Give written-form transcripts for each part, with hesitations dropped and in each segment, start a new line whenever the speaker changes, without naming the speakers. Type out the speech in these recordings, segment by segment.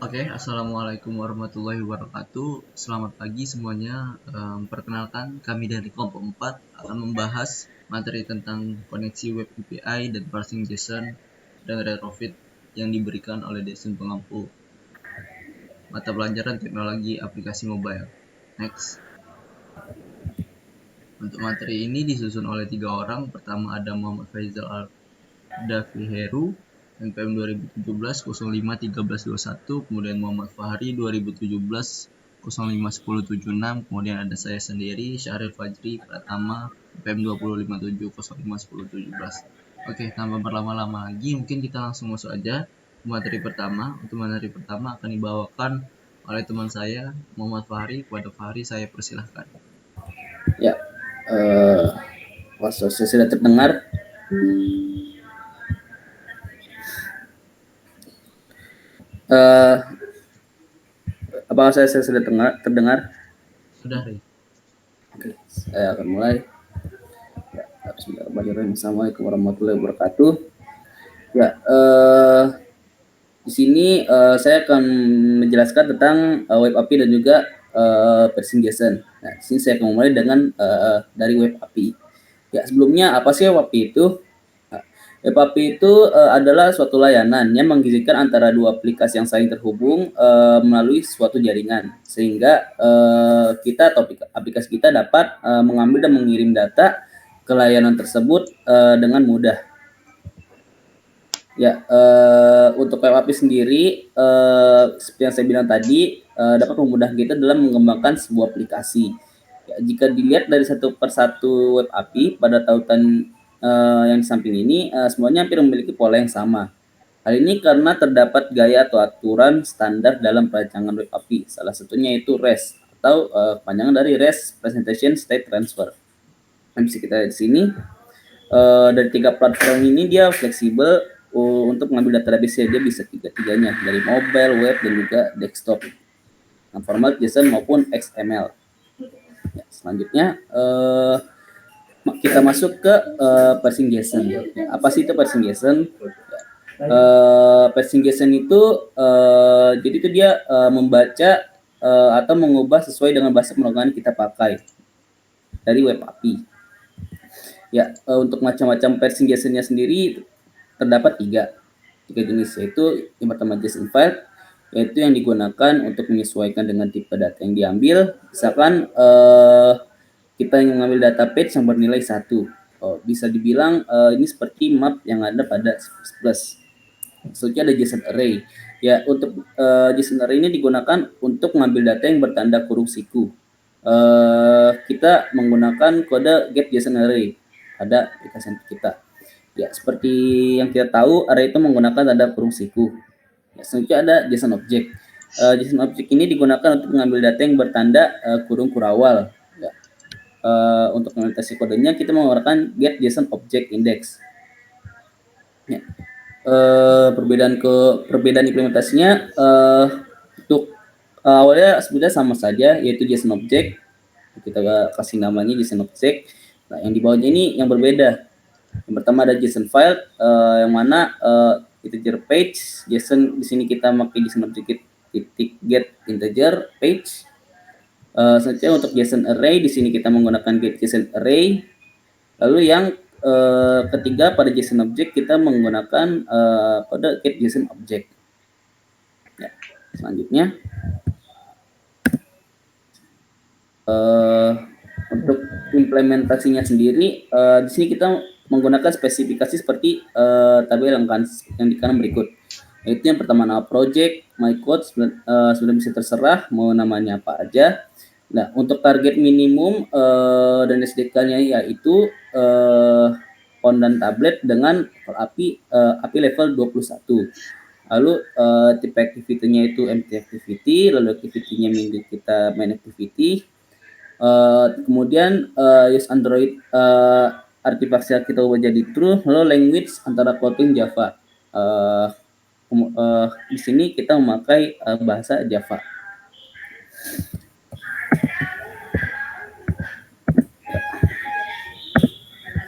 Oke, assalamualaikum warahmatullahi wabarakatuh. Selamat pagi semuanya. Perkenalkan, kami dari kelompok 4 akan membahas materi tentang koneksi web API dan parsing JSON dan retrofit yang diberikan oleh dosen pengampu. Mata pelajaran teknologi aplikasi mobile. Next. Untuk materi ini disusun oleh 3 orang. Pertama ada Muhammad Faizal Al-Dafiheru, NPM 2017 05 1321, kemudian Muhammad Fahri 2017 05 1076, kemudian ada saya sendiri Syahril Fajri Pratama NPM 2057 05 1017. Oke, tanpa berlama-lama lagi, mungkin kita langsung masuk aja ke materi pertama. Untuk materi pertama akan dibawakan oleh teman saya Muhammad Fahri. Kepada Fahri saya persilahkan.
Ya, saya sudah terdengar. Eh, Apakah saya sudah terdengar?
Sudah, Ri.
Oke, saya akan mulai. Ya, Bismillahirrahmanirrahim. Assalamualaikum warahmatullahi wabarakatuh. Ya, di sini saya akan menjelaskan tentang web API dan juga parsing JSON. Nah, di sini saya akan mulai dengan dari web API. Ya, sebelumnya apa sih web API itu? Web API itu adalah suatu layanan yang menghubungkan antara dua aplikasi yang saling terhubung melalui suatu jaringan, sehingga kita atau aplikasi kita dapat mengambil dan mengirim data ke layanan tersebut dengan mudah. Ya, untuk web API sendiri, seperti yang saya bilang tadi, dapat memudahkan kita dalam mengembangkan sebuah aplikasi. Ya, jika dilihat dari satu persatu web API pada tautan yang di samping ini, semuanya hampir memiliki pola yang sama. Hal ini karena terdapat gaya atau aturan standar dalam perancangan web API. Salah satunya itu REST atau kepanjangan dari REST Presentation State Transfer. Yang bisa kita lihat di sini, dari tiga platform ini dia fleksibel untuk mengambil database dia bisa tiga-tiganya, dari mobile, web, dan juga desktop, format JSON maupun XML. Ya, selanjutnya kita masuk ke parsing JSON. Ya, apa sih itu parsing JSON? Parsing JSON itu jadi itu dia membaca atau mengubah sesuai dengan bahasa pemrograman kita pakai dari web API. Ya, untuk macam-macam parsing JSON-nya sendiri terdapat tiga jenis, yaitu yang pertama JSON file, yaitu yang digunakan untuk menyesuaikan dengan tipe data yang diambil. Misalkan kita ingin mengambil data page yang bernilai 1, bisa dibilang ini seperti map yang ada pada C++. Selanjutnya ada JSON array. Ya, untuk JSON array ini digunakan untuk mengambil data yang bertanda kurung siku. Kita menggunakan kode get JSON array pada aplikasi kita. Ya, seperti yang kita tahu, array itu menggunakan tanda kurung siku. Ya, selanjutnya ada JSON object. JSON object ini digunakan untuk mengambil data yang bertanda kurung kurawal. Ya. Untuk mengatasi kodenya, kita menggunakan get JSON object index. Ya. Perbedaan implementasinya untuk awalnya sebenarnya sama saja, yaitu JSON object. Kita kasih namanya JSON object. Nah, yang di bawahnya ini yang berbeda. Yang pertama ada JSON file, yang mana integer page. JSON di sini kita pakai JSON object titik get integer page. Selanjutnya untuk JSON array di sini kita menggunakan get JSON array. Lalu yang ketiga pada JSON object kita menggunakan kode get JSON object. Ya, selanjutnya untuk implementasinya sendiri, di sini kita menggunakan spesifikasi seperti tabel yang di kanan berikut. Yaitu yang pertama nama project, my code sudah bisa terserah mau namanya apa aja. Nah, untuk target minimum dan SDK-nya yaitu phone dan tablet dengan API level 21. Lalu tipe activity-nya itu empty activity, lalu activity-nya minggu kita main activity. Kemudian use Android artifacts kita ubah jadi true, lalu language antara Kotlin Java. Di sini kita memakai bahasa Java.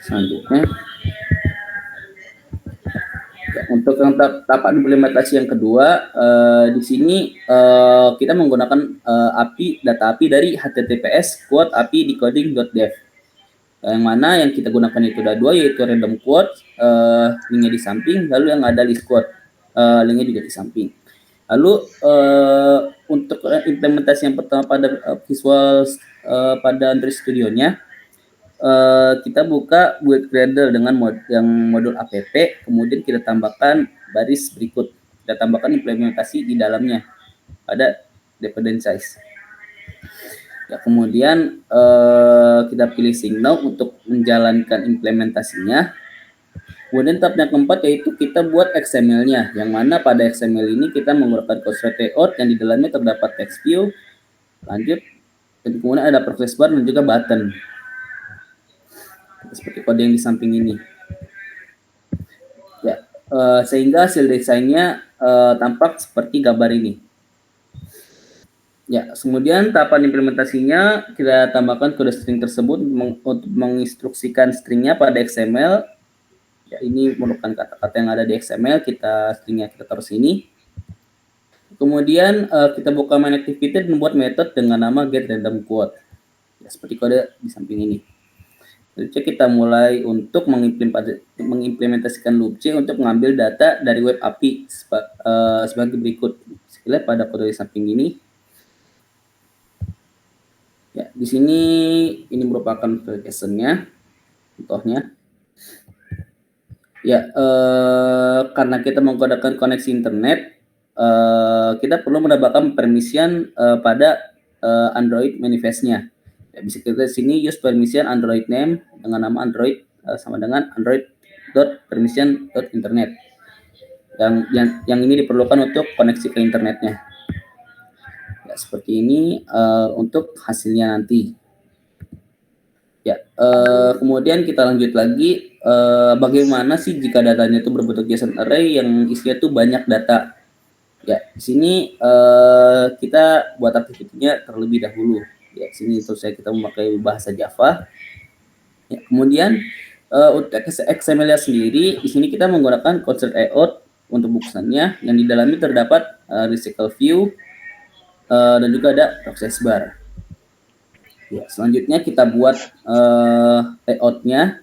Selanjutnya Ya, untuk yang tahapan implementasi yang kedua, di sini kita menggunakan data API dari https API decoding.dev. Yang mana yang kita gunakan itu ada dua, yaitu random quote, linknya di samping, lalu yang ada list quote, linknya juga di samping. Lalu untuk implementasi yang pertama pada visual pada Android Studio-nya, kita buka build gradle dengan modul app, kemudian kita tambahkan baris berikut, kita tambahkan implementasi di dalamnya pada dependent size. Ya, kemudian kita pilih signal untuk menjalankan implementasinya. Kemudian tahap yang keempat yaitu kita buat XML-nya, yang mana pada XML ini kita menggunakan construct layout yang di dalamnya terdapat text view, lanjut, dan kemudian ada progress bar dan juga button. Seperti kode yang di samping ini. Ya, sehingga hasil desainnya tampak seperti gambar ini. Ya, kemudian tahapan implementasinya kita tambahkan kode string tersebut untuk menginstruksikan stringnya pada XML. Ya, ini merupakan kata-kata yang ada di XML, stringnya kita taruh sini. Kemudian kita buka main activity dan membuat metode dengan nama getRandomQuote. Ya, seperti kode di samping ini. Jadi kita mulai untuk mengimplementasikan loop C untuk mengambil data dari web API sebagai berikut. Kita lihat pada kode di samping ini. Ya, di sini ini merupakan application-nya, contohnya. Ya, karena kita menggunakan koneksi internet, kita perlu menambahkan permission pada Android manifest-nya. Ya, bisa kita di sini use permission Android name dengan nama Android sama dengan android.permission.internet. Yang ini diperlukan untuk koneksi ke internetnya. Ya, seperti ini untuk hasilnya nanti. Ya, kemudian kita lanjut lagi, bagaimana sih jika datanya itu berbentuk JSON array yang isinya tuh banyak data. Ya, di sini kita buat aktivitinya terlebih dahulu. Ya, di sini tentu saja kita memakai bahasa Java. Ya, kemudian untuk XML-nya sendiri, di sini kita menggunakan construct layout untuk buksannya, yang di dalamnya terdapat recycle view dan juga ada process bar. Ya, selanjutnya kita buat layout-nya,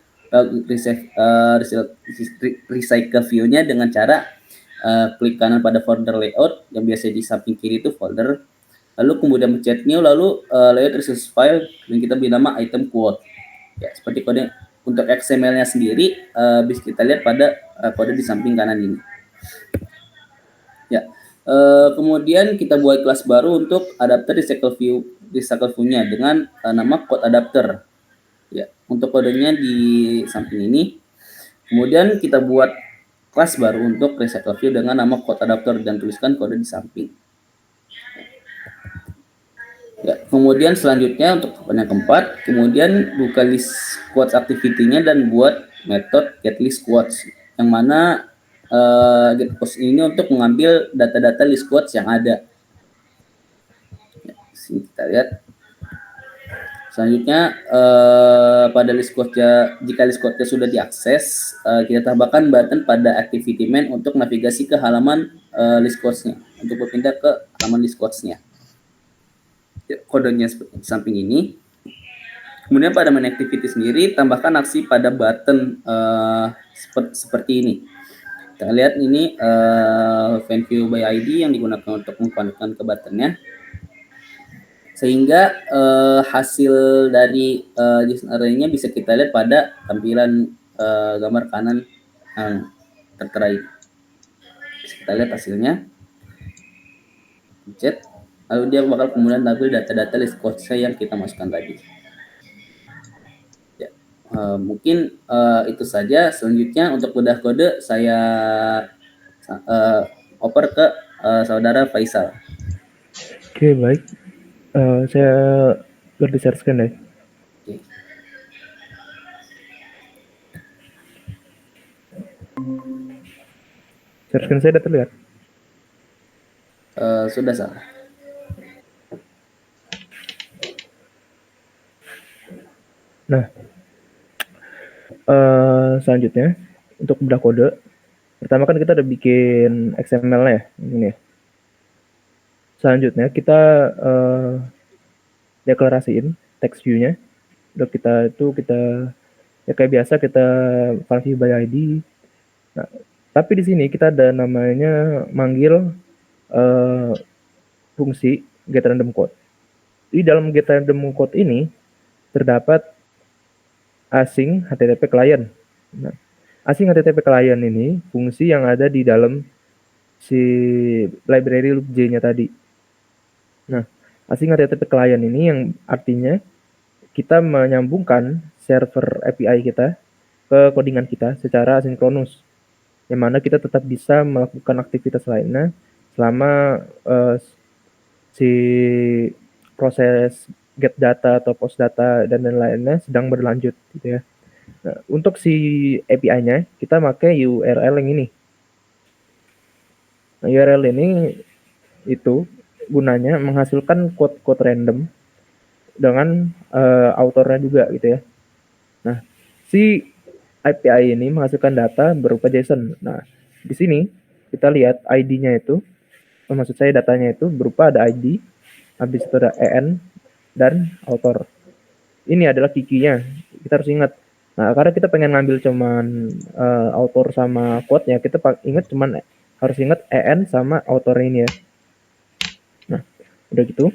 recycle view-nya dengan cara klik kanan pada folder layout yang biasa di samping kiri itu folder, lalu kemudian mencet new, lalu layout resource file dan kita beri nama item quote. Ya, seperti kode untuk XML-nya sendiri bisa kita lihat pada kode di samping kanan ini. Ya, kemudian kita buat kelas baru untuk adapter recycle view-nya dengan nama code adapter. Ya, untuk kodenya di samping ini. Kemudian kita buat kelas baru untuk recycle view dengan nama code adapter dan tuliskan kode di samping. Ya, kemudian selanjutnya untuk tahapan yang keempat, kemudian buka list quotes activity-nya dan buat metode getListQuotes, quotes, yang mana getQuotes ini untuk mengambil data-data list quotes yang ada. Ya, sini kita lihat. Selanjutnya pada list quotes-nya, jika list quotes-nya sudah diakses, kita tambahkan button pada activity main untuk navigasi ke halaman list quotes-nya, untuk berpindah ke halaman list quotes-nya. Kodenya seperti di samping ini. Kemudian pada main activity sendiri, tambahkan aksi pada button seperti ini. Kita lihat ini find view by ID yang digunakan untuk mengkonekkan ke buttonnya, sehingga hasil dari JSON array-nya bisa kita lihat pada tampilan gambar kanan tertera ini. Bisa kita lihat hasilnya. Pencet, lalu dia bakal kemudian tampil data-data list quotes-nya yang kita masukkan tadi. Ya, mungkin itu saja. Selanjutnya untuk bedah kode saya oper ke saudara Faisal.
Oke, baik. Saya bergeser scan ya.
Oke.
Share screen saya sudah terlihat?
Sudah, Sal.
Nah, selanjutnya untuk bedah kode, Pertama kan kita udah bikin XML ya, ini ya. Selanjutnya kita deklarasiin text view-nya. Udah kita ya kayak biasa kita value by ID. Nah, tapi di sini kita ada namanya manggil fungsi get random code. Di dalam get random code ini terdapat async HTTP client. Nah, async HTTP client ini fungsi yang ada di dalam si library loop J-nya tadi. Nah, async HTTP client ini yang artinya kita menyambungkan server API kita ke codingan kita secara asinkronus, yang mana kita tetap bisa melakukan aktivitas lainnya selama si proses get data atau post data dan lain-lainnya sedang berlanjut gitu ya. Nah, untuk si API-nya kita pakai URL yang ini. Nah, URL ini itu gunanya menghasilkan code-code random dengan autornya juga gitu ya. Nah, si API ini menghasilkan data berupa JSON. Nah, di sini kita lihat ID-nya itu, maksud saya datanya itu berupa ada ID, habis itu ada EN dan author. Ini adalah key-nya. Kita harus ingat. Nah, karena kita pengen ngambil cuman author sama quote-nya, kita ingat cuman harus ingat EN sama author ini ya. Nah, udah gitu.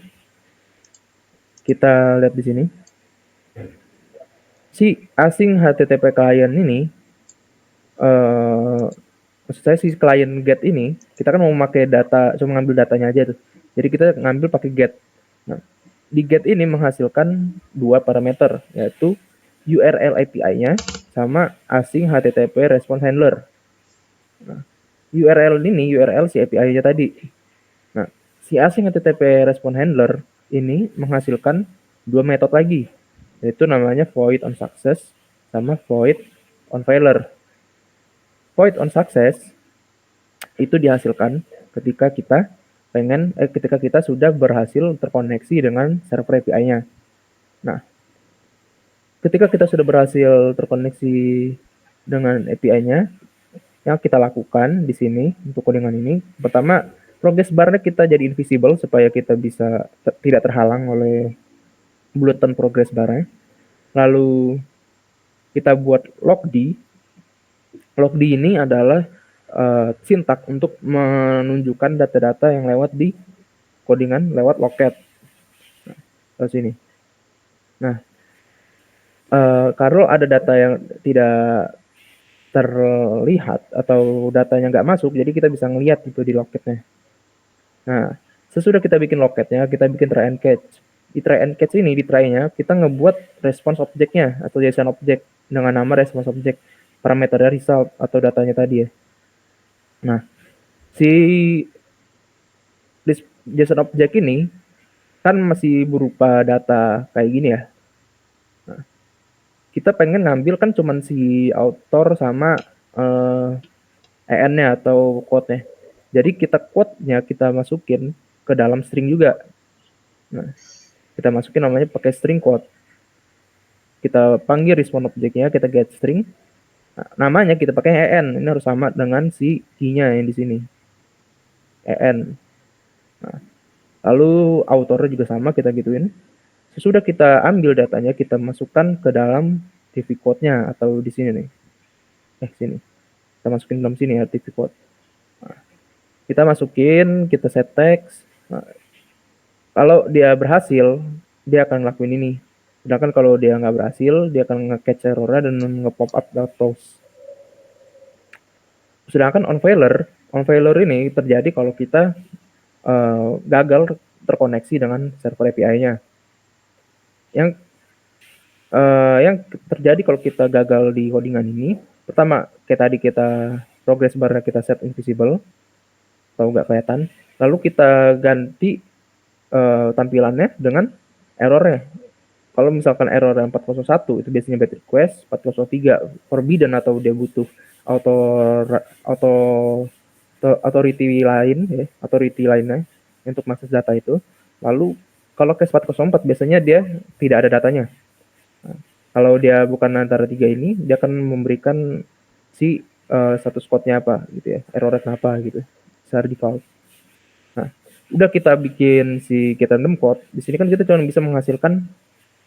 Kita lihat di sini. Si async HTTP client ini maksud saya si client get ini kita kan mau memakai data, cuma ngambil datanya aja tuh. Jadi kita ngambil pakai get. Nah, di get ini menghasilkan dua parameter, yaitu URL API-nya sama async HTTP response handler. Nah, URL ini URL si API-nya tadi. Nah, si async HTTP response handler ini menghasilkan dua metode lagi, yaitu namanya void on success sama void on failure. Void on success itu dihasilkan ketika kita sudah berhasil terkoneksi dengan server API-nya. Nah, ketika kita sudah berhasil terkoneksi dengan API-nya, yang kita lakukan di sini untuk codingan ini, pertama progress bar-nya kita jadi invisible supaya kita bisa tidak terhalang oleh bulletin progress bar-nya. Lalu kita buat logd. Logd ini adalah sintak untuk menunjukkan data-data yang lewat di codingan lewat loket. Nah, sini. Nah, kalau ada data yang tidak terlihat atau datanya nggak masuk, jadi kita bisa ngelihat itu di loketnya. Nah, sesudah kita bikin loketnya, kita bikin try and catch. Di try and catch ini, di try-nya, kita ngebuat response objeknya atau JSON object dengan nama response object, parameternya result atau datanya tadi ya. Nah, si JSON object ini kan masih berupa data kayak gini ya. Nah, kita pengen ngambil kan cuman si author sama EN-nya atau quote-nya. Jadi kita quote-nya kita masukin ke dalam string juga. Nah, kita masukin namanya pakai string quote. Kita panggil response object-nya, kita get string. Nah, namanya kita pakai EN. Ini harus sama dengan si key-nya yang di sini. EN. Nah, lalu author juga sama, kita gituin. Sesudah kita ambil datanya, kita masukkan ke dalam TV code-nya atau di sini nih. Sini. Kita masukin dalam sini ya, TV code. Nah, kita masukin, kita set text. Nah, kalau dia berhasil, dia akan ngelakuin ini. Sedangkan kalau dia nggak berhasil, dia akan nge-catch error-nya dan nge-pop up those. Sedangkan on failure ini terjadi kalau kita gagal terkoneksi dengan server API-nya. Yang terjadi kalau kita gagal di codingan ini, pertama kayak tadi kita progress bar-nya kita set invisible atau nggak kelihatan, lalu kita ganti tampilannya dengan errornya. Kalau misalkan error 401 itu biasanya bad request, 403 forbidden atau dia butuh authority lainnya untuk mengakses data itu. Lalu kalau case 404 biasanya dia tidak ada datanya. Nah, kalau dia bukan antara tiga ini, dia akan memberikan si status code-nya apa gitu ya, error rate apa gitu secara default. Nah, udah kita bikin si get random code, di sini kan kita cuma bisa menghasilkan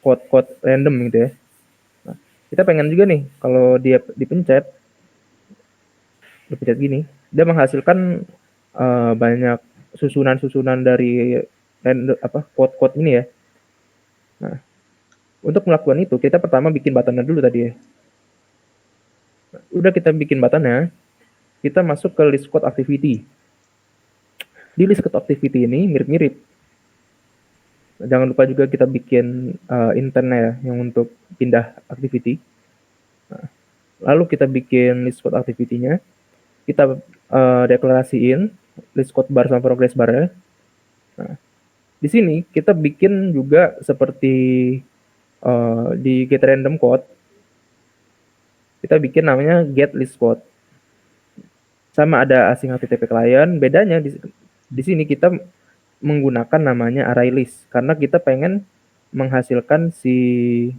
code-code random gitu ya. Nah, kita pengen juga nih kalau dia dipencet gini, dia menghasilkan banyak susunan-susunan dari code-code ini ya. Nah, untuk melakukan itu kita pertama bikin button-nya dulu tadi ya. Nah, udah kita bikin button-nya, kita masuk ke list code activity. Di list code activity ini mirip-mirip. Jangan lupa juga kita bikin intentnya ya, yang untuk pindah activity. Nah, lalu kita bikin list code activity-nya, kita deklarasiin list code bar sama progress bar-nya. Nah, di sini kita bikin juga seperti di get random code, kita bikin namanya get list code. Sama ada async HTTP client, bedanya di sini kita menggunakan namanya array list karena kita pengen menghasilkan si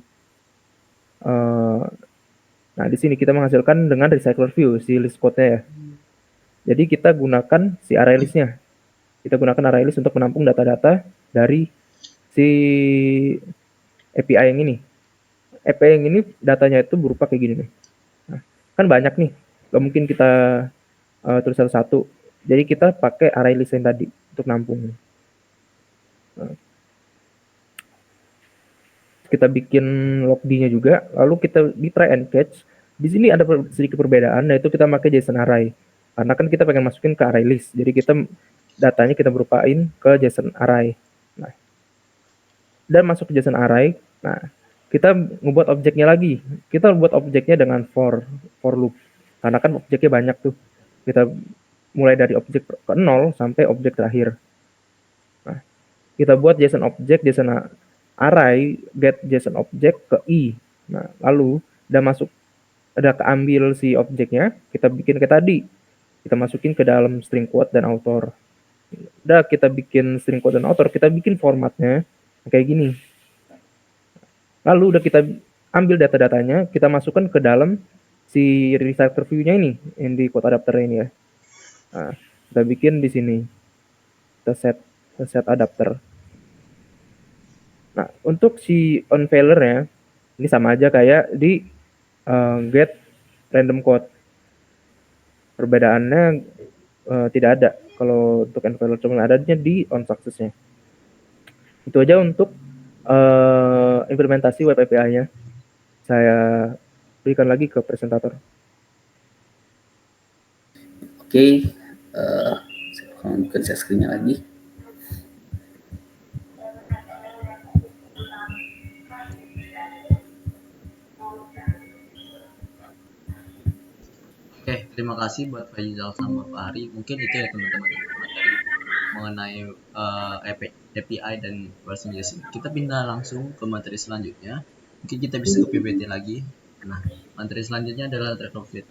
nah di sini kita menghasilkan dengan recycler view si list code-nya ya. Jadi kita gunakan si array list-nya. Kita gunakan array list untuk menampung data-data dari si API yang ini. API yang ini datanya itu berupa kayak gini nih. Nah, kan banyak nih, gak mungkin kita tulis satu-satu. Jadi kita pakai array list yang tadi untuk nampung. Nah, kita bikin logd-nya juga, lalu kita di try and catch. Di sini ada sedikit perbedaan, yaitu kita pakai JSON array. Karena kan kita pengen masukin ke array list, jadi kita datanya kita berupain ke JSON array. Nah, dan masuk ke JSON array, nah kita ngebuat objeknya lagi. Kita buat objeknya dengan for loop. Karena kan objeknya banyak tuh. Kita mulai dari objek ke 0 sampai objek terakhir. Nah, kita buat JSON objek, JSON array, get JSON object ke i. Nah, lalu udah keambil si objeknya, kita bikin kayak tadi. Kita masukin ke dalam string quote dan author. Udah kita bikin string quote dan author, kita bikin formatnya kayak gini. Lalu udah kita ambil data-datanya, kita masukkan ke dalam si recycler view-nya ini, yang di quote adapter ini ya. Nah, kita bikin di sini. Kita set adapter. Nah, untuk si unveiler-nya, ini sama aja kayak di get random code. Perbedaannya tidak ada. Kalau untuk unveiler cuma adanya di onSuccess-nya. Itu aja untuk implementasi web API-nya. Saya berikan lagi ke presentator.
Oke, mungkin saya screen-nya lagi.
Oke, terima kasih buat Faizal sama Pak Ari. Mungkin itu ya teman-teman materi mengenai API dan version JSON. Kita pindah langsung ke materi selanjutnya. Mungkin kita bisa ke PPT lagi. Nah, materi selanjutnya adalah retrofit.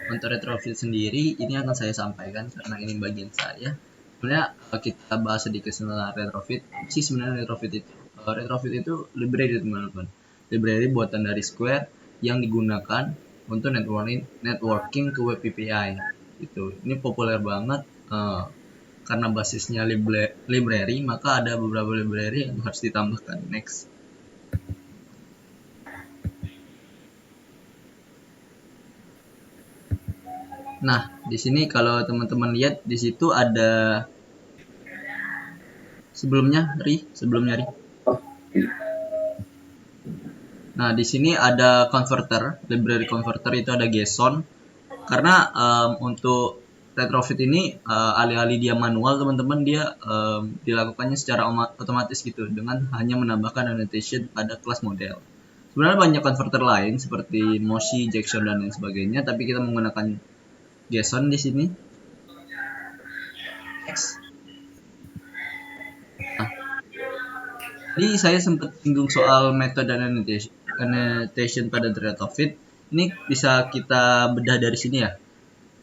Untuk retrofit sendiri, ini akan saya sampaikan karena ini bagian saya. Sebenarnya kita bahas sedikit tentang retrofit. Sebenarnya retrofit itu. Retrofit itu library teman-teman. Library buatan dari Square yang digunakan untuk networking ke web API. Itu. Ini populer banget karena basisnya library, maka ada beberapa library yang harus ditambahkan. Next. Nah, di sini kalau teman-teman lihat di situ ada sebelumnya Ri. Nah, di sini ada converter, library converter itu ada JSON. Karena untuk retrofit ini alih-alih dia manual teman-teman, dia dilakukannya secara otomatis gitu dengan hanya menambahkan annotation pada kelas model. Sebenarnya banyak converter lain seperti Moshi, Jackson dan lain sebagainya, tapi kita menggunakan JSON di sini. Nah, jadi saya sempat singgung soal metode dan annotation pada retrofit. Ini bisa kita bedah dari sini ya.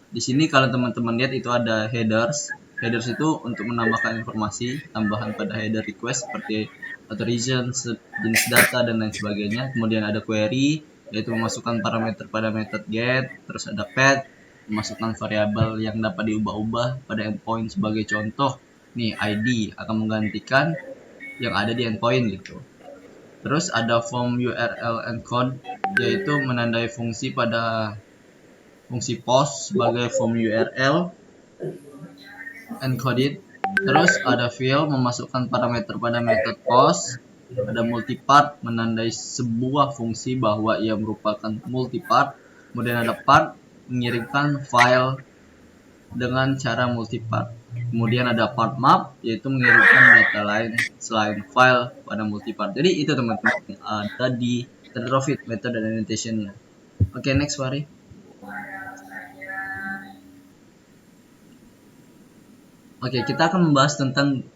Di sini kalau teman-teman lihat itu ada headers. Headers itu untuk menambahkan informasi tambahan pada header request seperti authorization, jenis data dan lain sebagainya. Kemudian ada query, yaitu memasukkan parameter pada method get. Terus ada path, memasukkan variabel yang dapat diubah-ubah pada endpoint. Sebagai contoh, nih ID akan menggantikan yang ada di endpoint gitu. Terus ada form URL encode, yaitu menandai fungsi pada fungsi post sebagai form URL encoded. Terus ada fill, memasukkan parameter pada method post. Ada multipart, menandai sebuah fungsi bahwa ia merupakan multipart. Kemudian ada part, mengirimkan file dengan cara multipart. Kemudian ada part map, yaitu mengirimkan data lain selain file pada multipart. Jadi itu teman-teman ada di Retrofit method dan annotation-nya. Oke, next Fari. Oke, kita akan membahas tentang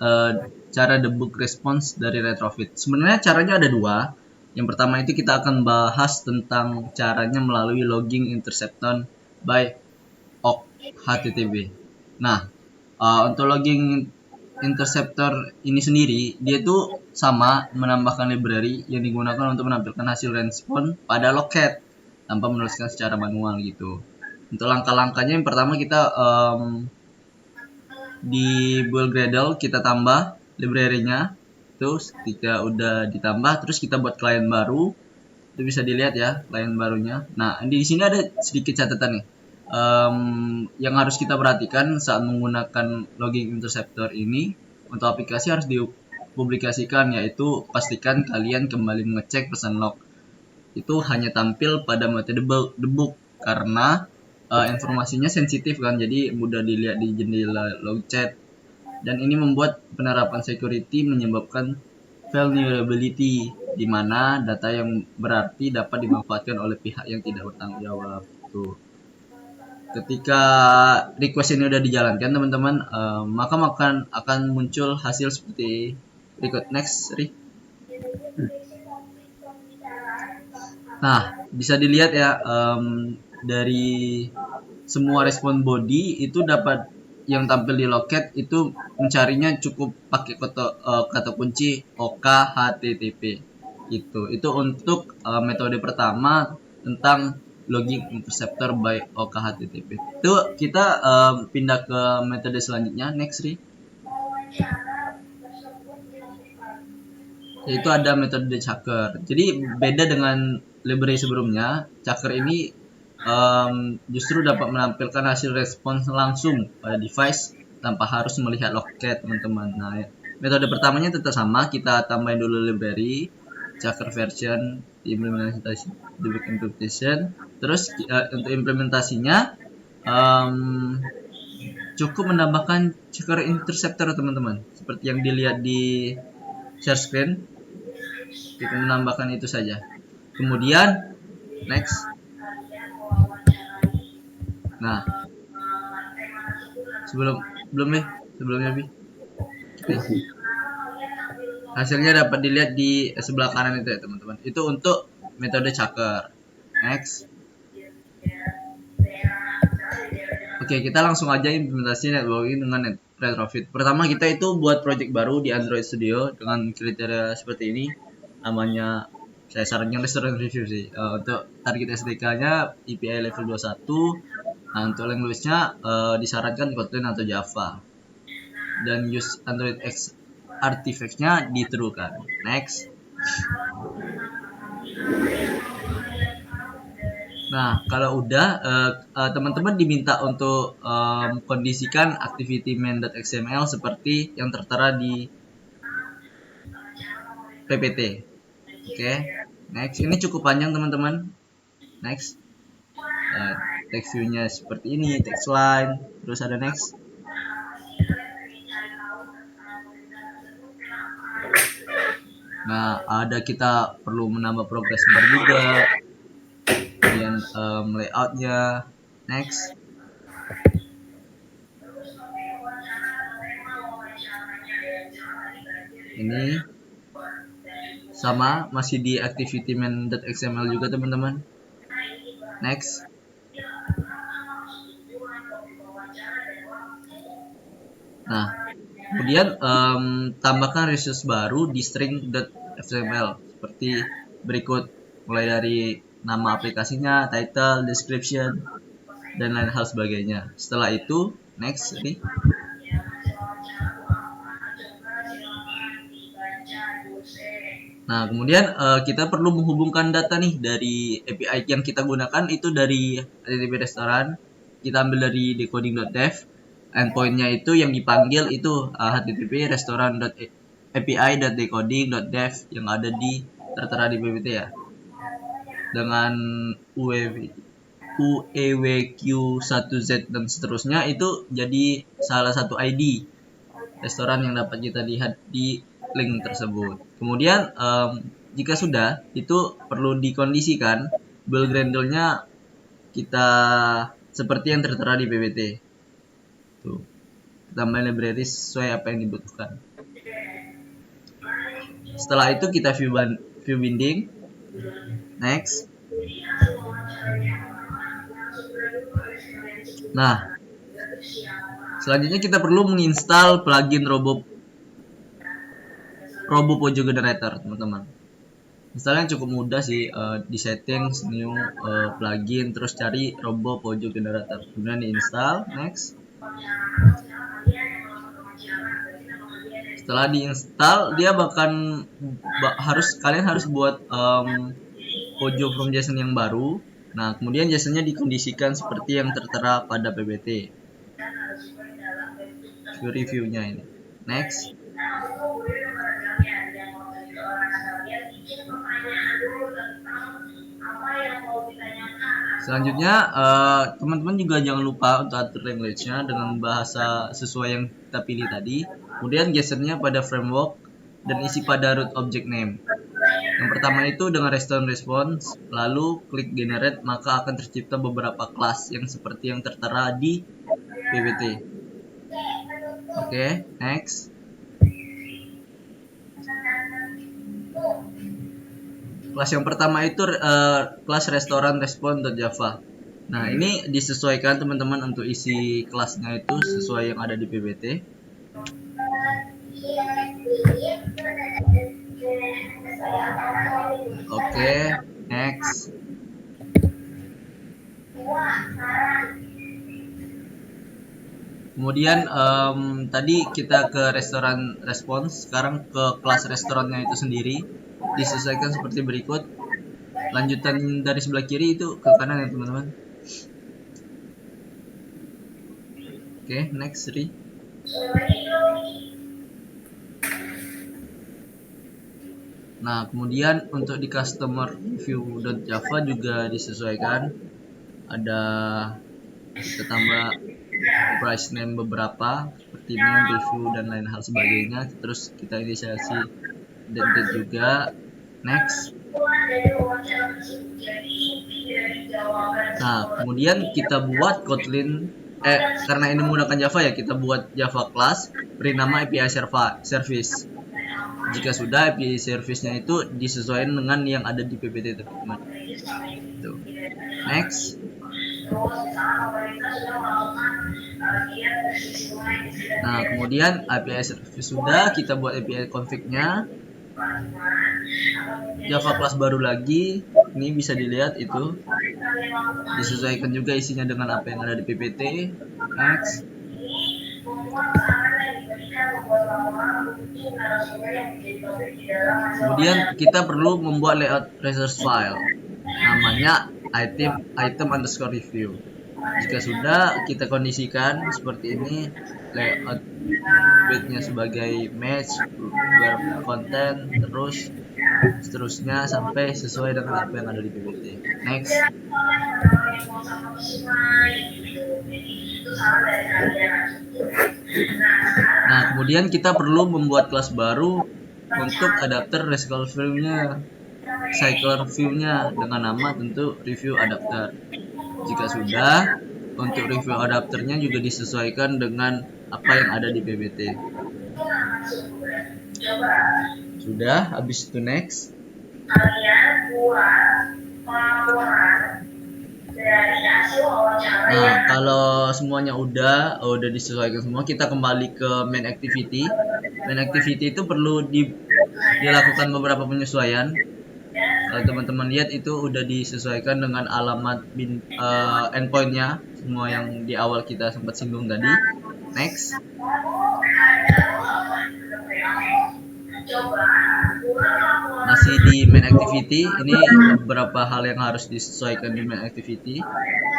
cara debug response dari retrofit. Sebenarnya caranya ada dua. Yang pertama itu kita akan bahas tentang caranya melalui logging interception by OC HTTP. Nah, untuk logging interceptor ini sendiri, dia tuh sama menambahkan library yang digunakan untuk menampilkan hasil respon pada locket tanpa menuliskan secara manual gitu. Untuk langkah-langkahnya yang pertama kita di build Gradle kita tambah library-nya. Terus ketika udah ditambah, terus kita buat klien baru. Itu bisa dilihat ya klien barunya. Nah, di sini ada sedikit catatan nih. Yang harus kita perhatikan saat menggunakan logging interceptor ini untuk aplikasi harus dipublikasikan, yaitu pastikan kalian kembali mengecek pesan log. Itu hanya tampil pada metode debug karena informasinya sensitif kan, jadi mudah dilihat di jendela log chat, dan ini membuat penerapan security menyebabkan vulnerability di mana data yang berarti dapat dimanfaatkan oleh pihak yang tidak bertanggung jawab. Tuh. Ketika request ini udah dijalankan teman-teman, maka akan muncul hasil seperti berikut. Next, Ri. Nah, bisa dilihat ya dari semua respon body itu dapat yang tampil di loket itu mencarinya cukup pakai kata kunci OKHTTP. Itu untuk metode pertama tentang logging interceptor by OKHTTP. Itu kita pindah ke metode selanjutnya. Next, Ri. Yaitu ada metode Chakr. Jadi beda dengan library sebelumnya, Chakr ini justru dapat menampilkan hasil respons langsung pada device tanpa harus melihat loket, teman-teman. Nah, metode pertamanya tetap sama, kita tambahin dulu library Chakr version implementation. Terus untuk implementasinya cukup menambahkan Chakr interceptor, teman-teman, seperti yang dilihat di share screen. Kita menambahkan itu saja. Kemudian next. Nah, sebelumnya Bi. Hasilnya dapat dilihat di sebelah kanan itu ya teman-teman. Itu untuk metode Chakr. Next. Oke, kita langsung aja implementasi networking dengan retrofit. Pertama kita itu buat project baru di Android Studio dengan kriteria seperti ini. Namanya, saya sarankan restaurant review sih. Untuk target SDK-nya API level 21. Nah, untuk language-nya disarankan Kotlin atau Java. Dan use Android X artifact-nya di true kan. Next. Nah, kalau udah teman-teman diminta untuk kondisikan activity main.xml seperti yang tertera di PPT. Oke, next. Ini cukup panjang teman-teman. Next. Text view-nya seperti ini, text line, terus ada next. Nah, ada kita perlu menambah progress bar juga. Kemudian layout-nya. Next. Ini sama, masih di activity main.xml juga teman-teman. Next. Nah, kemudian tambahkan resource baru di string.xml seperti berikut, mulai dari nama aplikasinya, title, description, dan lain hal sebagainya. Setelah itu, next, Ri. Nah, kemudian kita perlu menghubungkan data nih dari API yang kita gunakan itu dari HTTP restoran. Kita ambil dari decoding.dev. Endpoint-nya itu yang dipanggil itu HTTP restoran.api.decoding.dev yang ada di tertera di PPT ya. Dengan UEWQ1Z dan seterusnya itu jadi salah satu ID restoran yang dapat kita lihat di link tersebut. Kemudian jika sudah, itu perlu dikondisikan build Gradle-nya kita seperti yang tertera di PPT. Tuh, tambah library sesuai apa yang dibutuhkan. Setelah itu kita view binding. Next. Nah, selanjutnya kita perlu menginstal plugin Robo Pojo Generator, teman-teman. Installnya cukup mudah sih, di settings, new, plugin, terus cari Robo Pojo Generator. Kemudian diinstal, next. Setelah diinstal, dia kalian harus buat Pojo from JSON yang baru. Nah, kemudian JSON-nya dikondisikan seperti yang tertera pada PPT. Review-nya ini. Next. Selanjutnya, teman-teman juga jangan lupa untuk atur language-nya dengan bahasa sesuai yang kita pilih tadi. Kemudian JSON-nya pada framework dan isi pada root object name. Yang pertama itu dengan restore response, lalu klik generate, maka akan tercipta beberapa kelas yang seperti yang tertera di PPT. Oke, next. Kelas yang pertama itu kelas restoran response.java. Nah, ini disesuaikan teman-teman untuk isi kelasnya itu sesuai yang ada di PPT. Oke, next. Kemudian tadi kita ke restoran response, sekarang ke kelas restorannya itu sendiri. Disesuaikan seperti berikut. Lanjutan dari sebelah kiri itu ke kanan ya teman-teman. Oke, next, Ri. Nah, kemudian untuk di customer review.java juga disesuaikan. Ada kita tambah price name beberapa seperti name, review, dan lain hal sebagainya. Terus kita inisiasi date juga. Next. Nah, kemudian kita buat Kotlin karena ini menggunakan Java ya, kita buat Java class beri nama API service. Jika sudah, API service-nya itu disesuaikan dengan yang ada di PPT teman-teman. Next. Nah, kemudian API service sudah, kita buat API config-nya. Java class baru lagi, ini bisa dilihat itu disesuaikan juga isinya dengan apa yang ada di PPT. Next. Kemudian kita perlu membuat layout resource file, namanya item_review. Jika sudah, kita kondisikan seperti ini, layout width-nya sebagai match, where content, terus seterusnya sampai sesuai dengan apa yang ada di PPT. Next. Nah, kemudian kita perlu membuat kelas baru untuk adapter cycle view-nya dengan nama tentu review adapter. Jika sudah, untuk review adapternya juga disesuaikan dengan apa yang ada di PPT. Sudah, habis itu next. Nah, kalau semuanya udah disesuaikan semua, kita kembali ke main activity. Main activity itu perlu dilakukan beberapa penyesuaian. Kalau teman-teman lihat itu udah disesuaikan dengan alamat endpointnya, semua yang di awal kita sempat singgung tadi. Next. Masih di main activity, ini beberapa hal yang harus disesuaikan di main activity.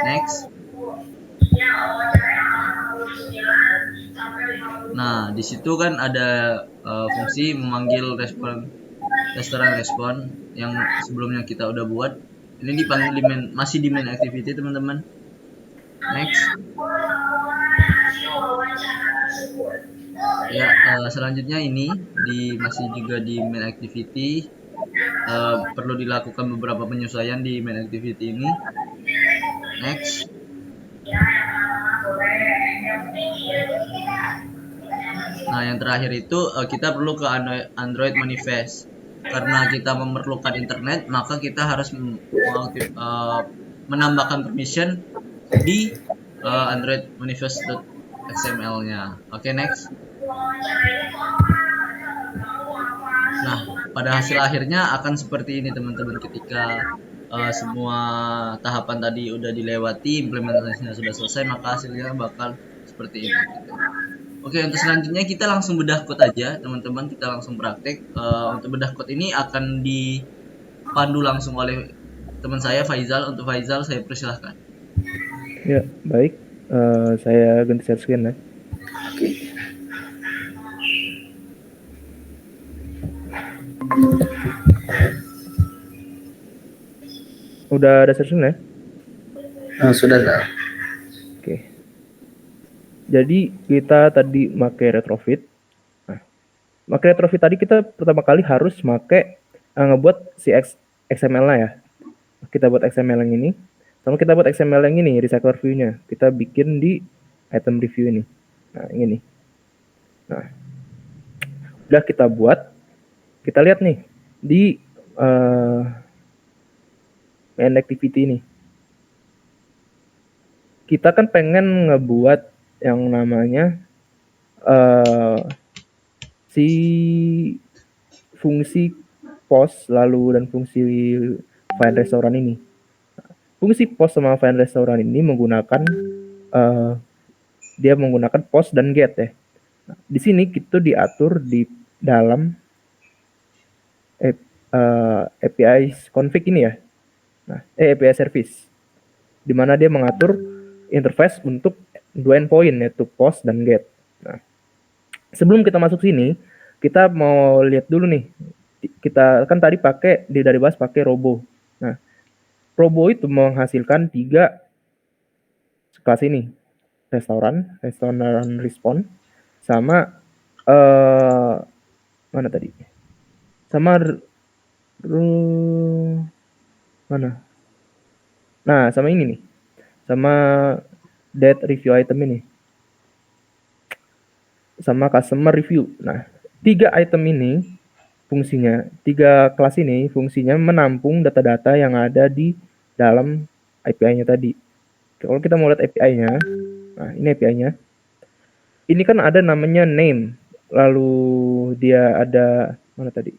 Next. Nah, di situ kan ada fungsi memanggil restoran respon yang sebelumnya kita udah buat. Ini dipanggil masih di main activity, teman-teman. Next. Ya, selanjutnya ini masih juga di main activity. Perlu dilakukan beberapa penyesuaian di main activity ini. Next. Nah, yang terakhir itu kita perlu ke Android Manifest. Karena kita memerlukan internet, maka kita harus menambahkan permission di Android Manifest.xml-nya. Oke, next. Nah, pada hasil akhirnya akan seperti ini, teman-teman. Ketika semua tahapan tadi udah dilewati, implementasinya sudah selesai, maka hasilnya bakal seperti ini. Gitu. Oke, untuk selanjutnya kita langsung bedah code aja, teman-teman. Kita langsung praktek. Untuk bedah code ini akan dipandu langsung oleh teman saya, Faizal. Untuk Faizal, saya persilahkan.
Ya, baik. Saya ganti share screen ya. Udah ada share screen ya?
Sudah dah.
Oke. Jadi kita tadi pakai retrofit. Nah, pakai retrofit tadi kita pertama kali harus pakai ngebuat si XML-nya ya. Kita buat XML yang ini. Sama kita buat XML yang ini, recycler view-nya. Kita bikin di item review ini. Nah, ini. Nah, udah kita buat. Kita lihat nih di main activity ini. Kita kan pengen ngebuat yang namanya si fungsi post lalu dan fungsi find restoran ini. Fungsi post sama find restoran ini menggunakan dia menggunakan post dan get ya. Nah, di sini kita diatur di dalam API config ini ya. Nah, API service di mana dia mengatur interface untuk dua endpoint yaitu post dan get. Nah, sebelum kita masuk sini, kita mau lihat dulu nih. Kita kan tadi pakai dari base pakai robo. Nah, robo itu menghasilkan 3 kelas ini. Restoran respon sama mana tadi? Sama mana? Nah, sama ini nih. Sama date review item ini. Sama customer review. Nah, 3 item ini fungsinya, 3 kelas ini fungsinya menampung data-data yang ada di dalam API-nya tadi. Kalau kita mau lihat API-nya, nah ini API-nya. Ini kan ada namanya name, lalu dia ada mana tadi?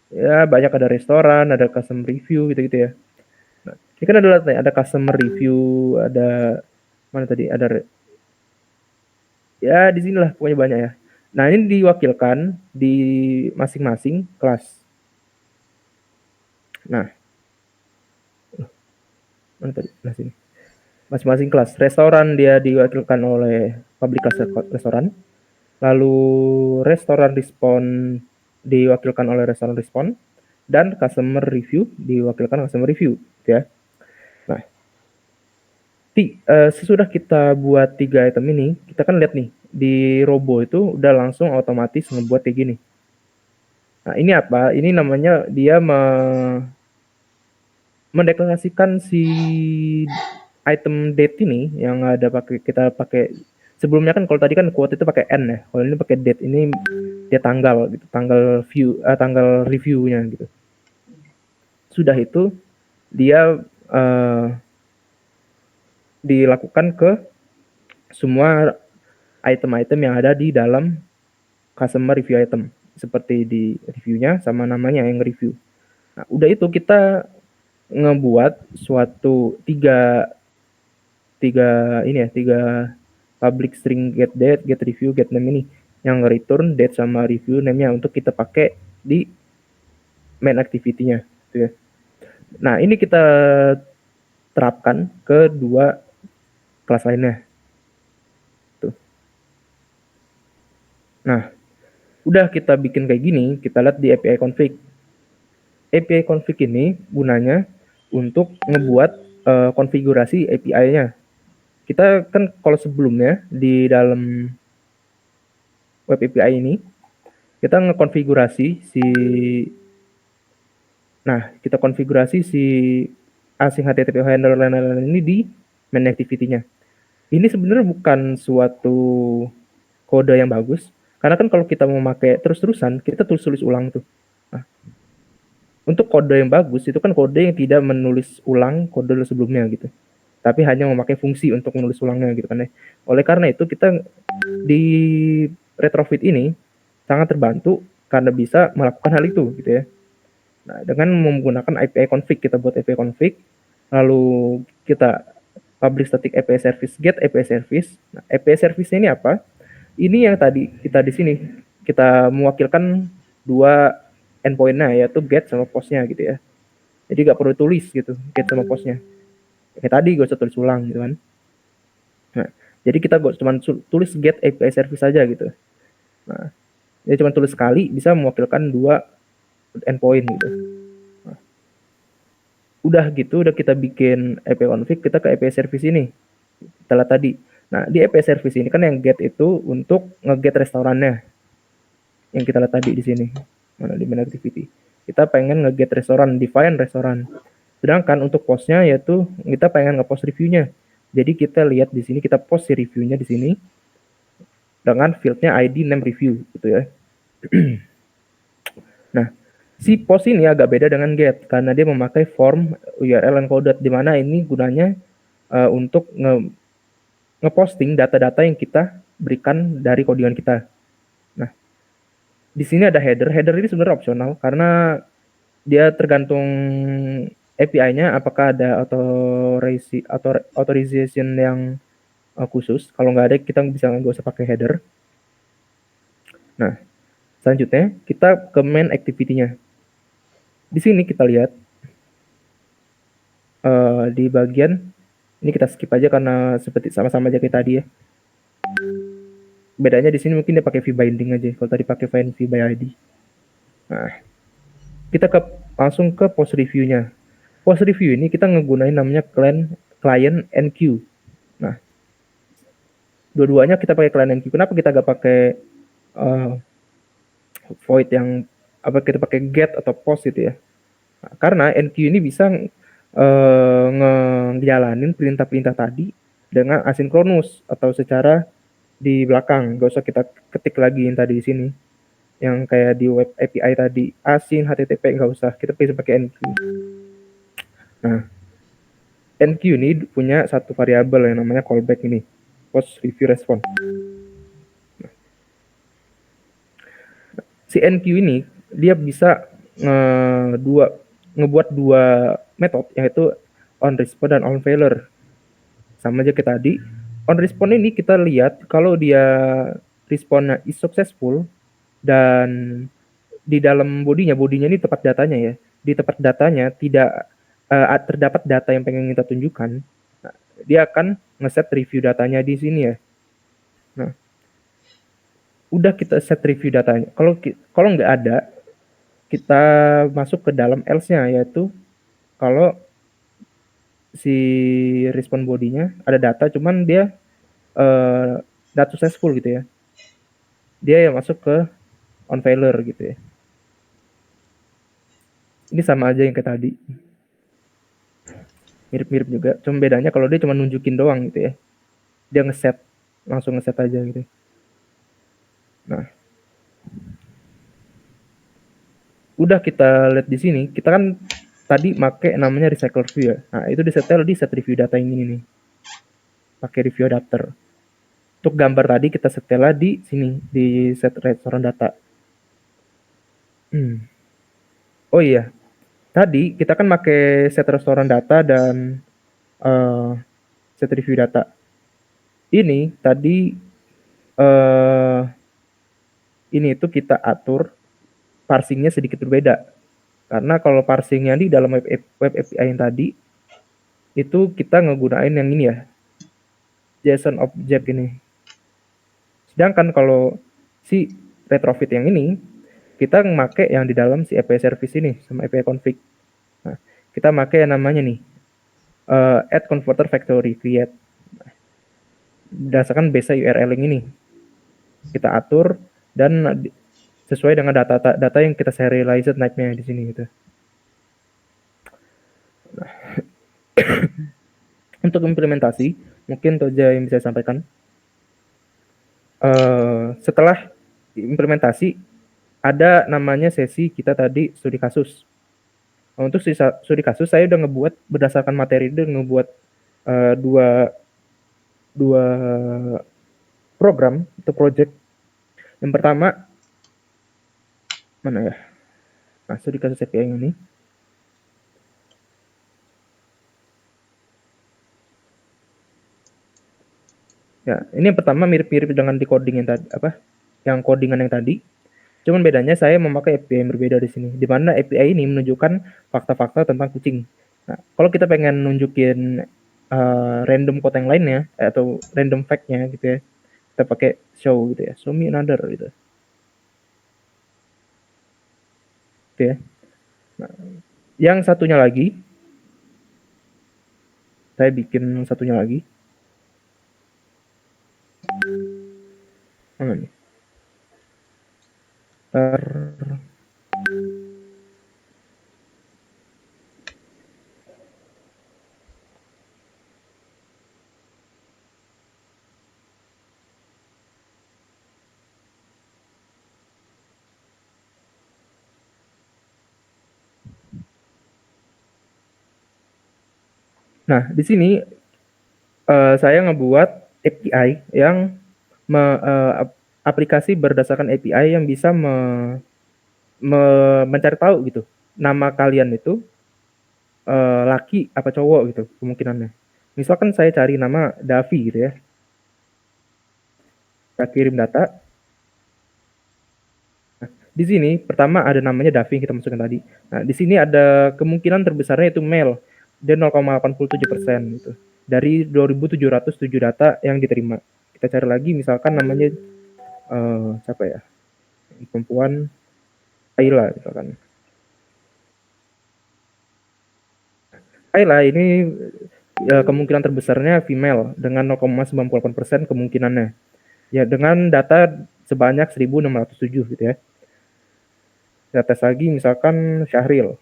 Ya banyak, ada restoran, ada customer review gitu-gitu ya. Nah, ini kan ada customer review, ada mana tadi? Ada ya di sinilah pokoknya banyak ya. Nah, ini diwakilkan di masing-masing kelas. Nah, mana tadi? Nah, sini. Masing-masing kelas. Restoran dia diwakilkan oleh public class restoran. Lalu restoran respon diwakilkan oleh restoran respon. Dan customer review diwakilkan customer review. Ya. Nah, sesudah kita buat 3 item ini, kita kan lihat nih, di robo itu udah langsung otomatis ngebuat kayak gini. Nah, ini apa? Ini namanya dia mendeklarasikan si item date ini yang ada kita pakai sebelumnya kan, kalau tadi kan quote itu pakai n ya. Kalau ini pakai date, ini dia tanggal gitu, tanggal reviewnya gitu. Sudah itu dia dilakukan ke semua item-item yang ada di dalam customer review item. seperti di reviewnya sama namanya yang review. Nah, udah itu kita ngebuat suatu tiga public string get date, get review, get name ini yang return date sama review name-nya untuk kita pakai di main activity-nya gitu ya. Nah, ini kita terapkan ke dua kelas lainnya. Tuh. Nah, udah kita bikin kayak gini, kita lihat di API config. API config ini gunanya untuk ngebuat konfigurasi API-nya. Kita kan kalau sebelumnya di dalam web API ini, kita kita konfigurasi si async HTTP handler lain-lain ini di main activity-nya. Ini sebenarnya bukan suatu kode yang bagus, karena kan kalau kita mau pakai terus-terusan, kita tulis ulang tuh. Nah, untuk kode yang bagus itu kan kode yang tidak menulis ulang kode sebelumnya gitu, tapi hanya memakai fungsi untuk menulis ulangnya gitu kan ya. Oleh karena itu kita di retrofit ini sangat terbantu karena bisa melakukan hal itu gitu ya. Nah, dengan menggunakan API config, kita buat API config, lalu kita publish static API service get API service. Nah, API service ini apa? Ini yang tadi kita di sini kita mewakilkan dua endpoint-nya, yaitu get sama postnya gitu ya. Jadi nggak perlu tulis gitu get sama postnya. Kayak tadi gak usah tulis ulang gitu kan. Nah, jadi kita cuma tulis get API service saja gitu. Nah, jadi cuma tulis sekali bisa mewakilkan dua endpoint gitu. Nah, udah gitu, udah kita bikin API config, kita ke API service ini. Kita lihat tadi. Nah, di API service ini kan yang get itu untuk nge-get restorannya. Yang kita lihat tadi di sini. Mana di main activity. Kita pengen nge-get restoran, define restoran. Sedangkan untuk postnya yaitu kita pengen nge-post reviewnya. Jadi kita lihat di sini, kita post si reviewnya di sini dengan fieldnya ID name review gitu ya. Nah, si post ini agak beda dengan get karena dia memakai form URL encoded, di mana ini gunanya untuk ngeposting data-data yang kita berikan dari codingan kita. Nah, di sini ada header. Header ini sebenarnya opsional karena dia tergantung API-nya apakah ada authorization yang khusus. Kalau nggak ada, kita bisa nggak usah pakai header. Nah, selanjutnya kita ke main activity-nya. Di sini kita lihat di bagian ini kita skip aja karena seperti sama-sama aja kayak tadi ya. Bedanya di sini mungkin dia pakai v-binding aja. Kalau tadi pakai find v by ID. Nah, kita langsung ke post review-nya. Post review ini kita ngegunain namanya client enqueue. Nah, dua-duanya kita pakai client enqueue. Kenapa kita gak pakai void yang kita pakai get atau post gitu ya? Nah, karena enqueue ini bisa ngejalanin perintah-perintah tadi dengan asinkronus atau secara di belakang. Gak usah kita ketik lagi yang tadi di sini. Yang kayak di web API tadi, async, HTTP, nggak usah. Kita bisa pakai enqueue. Nah, enqueue ini punya satu variabel yang namanya callback ini, post review response. Nah, si enqueue ini dia bisa ngebuat dua metode, yaitu on response dan on failure. Sama aja kayak tadi. On response ini kita lihat kalau dia responnya is successful dan di dalam bodinya ini tempat datanya ya. Di tempat datanya tidak terdapat data yang pengen kita tunjukkan. Nah, dia akan ngeset review datanya di sini ya. Nah, udah kita set review datanya. Kalau nggak ada, kita masuk ke dalam else-nya, yaitu kalau si respon bodinya ada data, cuman dia not successful gitu ya. Dia yang masuk ke on failure gitu ya. Ini sama aja yang kayak tadi. Mirip-mirip juga. Cuma bedanya kalau dia cuma nunjukin doang gitu ya. Dia langsung ngeset aja gitu. Nah, udah kita lihat di sini, kita kan tadi make namanya recycle review ya. Nah, itu disetel di set review data yang ini nih. Pakai review adapter. Untuk gambar tadi kita setel di sini di set restoran data. Oh iya, tadi kita kan pakai set restoran data dan set review data. Ini tadi eh ini itu kita atur parsingnya sedikit berbeda. Karena kalau parsingnya di dalam web API yang tadi itu kita ngegunain yang ini ya, JSON object ini. Sedangkan kalau si retrofit yang ini kita make yang di dalam si API service ini sama API config. Nah, kita make yang namanya nih add converter factory create. Berdasarkan base URL yang ini kita atur dan sesuai dengan data yang kita serialized naiknya di sini gitu. Untuk implementasi, mungkin itu aja yang bisa saya sampaikan. Setelah implementasi, ada namanya sesi kita tadi studi kasus. Untuk studi kasus, saya udah ngebuat berdasarkan materi itu ngebuat dua program atau project. Yang pertama, mana ya? Nah, studi kasus API yang ini. Ya, ini yang pertama mirip-mirip dengan decoding yang tadi, yang codingan yang tadi. Cuman bedanya saya memakai API yang berbeda di sini, di mana API ini menunjukkan fakta-fakta tentang kucing. Nah, kalau kita pengen nunjukin random code yang lainnya atau random fact-nya gitu ya, kita pakai show gitu ya, show me another gitu. Gitu ya. Nah, yang satunya lagi, saya bikin satunya lagi. Mana nih? Nah, di sini saya ngebuat API yang aplikasi berdasarkan API yang bisa mencari tahu gitu nama kalian itu laki apa cowok gitu kemungkinannya. Misalkan saya cari nama Davi gitu ya, kita kirim data. Nah, di sini pertama ada namanya Davi yang kita masukkan tadi. Nah, di sini ada kemungkinan terbesarnya itu male, dia 0,87% gitu. Dari 2.707 data yang diterima. Kita cari lagi misalkan namanya siapa ya? Perempuan Ayla misalkan. Ayla ini kemungkinan terbesarnya female dengan 0,98% kemungkinannya. Ya dengan data sebanyak 1.607 gitu ya. Kita tes lagi misalkan Syahril.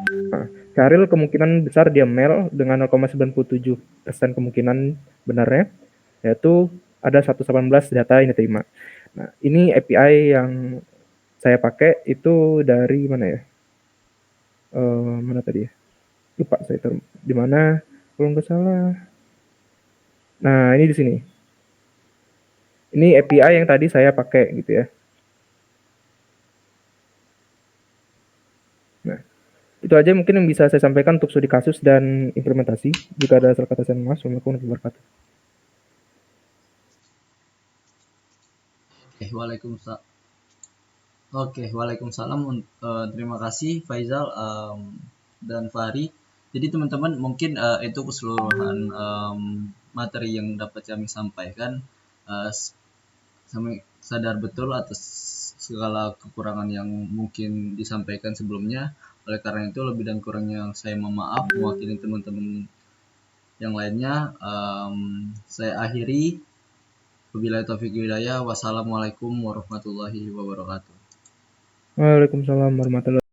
Nah, Syahril kemungkinan besar dia male dengan 0,97% kemungkinan benarnya, yaitu ada 118 data yang diterima. Nah, ini API yang saya pakai itu dari mana ya? Mana tadi ya? Lupa saya di mana kalau nggak salah. Nah, ini di sini. Ini API yang tadi saya pakai gitu ya. Nah, itu aja mungkin yang bisa saya sampaikan untuk studi kasus dan implementasi. Jika ada salah kata saya, mohon maaf. Assalamualaikum warahmatullahi wabarakatuh.
Waalaikumsalam. Terima kasih Faizal dan Fahri. Jadi teman-teman mungkin itu keseluruhan materi yang dapat kami sampaikan. Kami sadar betul atas segala kekurangan yang mungkin disampaikan sebelumnya. Oleh karena itu lebih dan kurangnya saya mohon maaf mewakili teman-teman yang lainnya. Saya akhiri. Wabillahi taufiq hidayah. Wassalamualaikum warahmatullahi wabarakatuh.
Waalaikumsalam warahmatullahi wabarakatuh.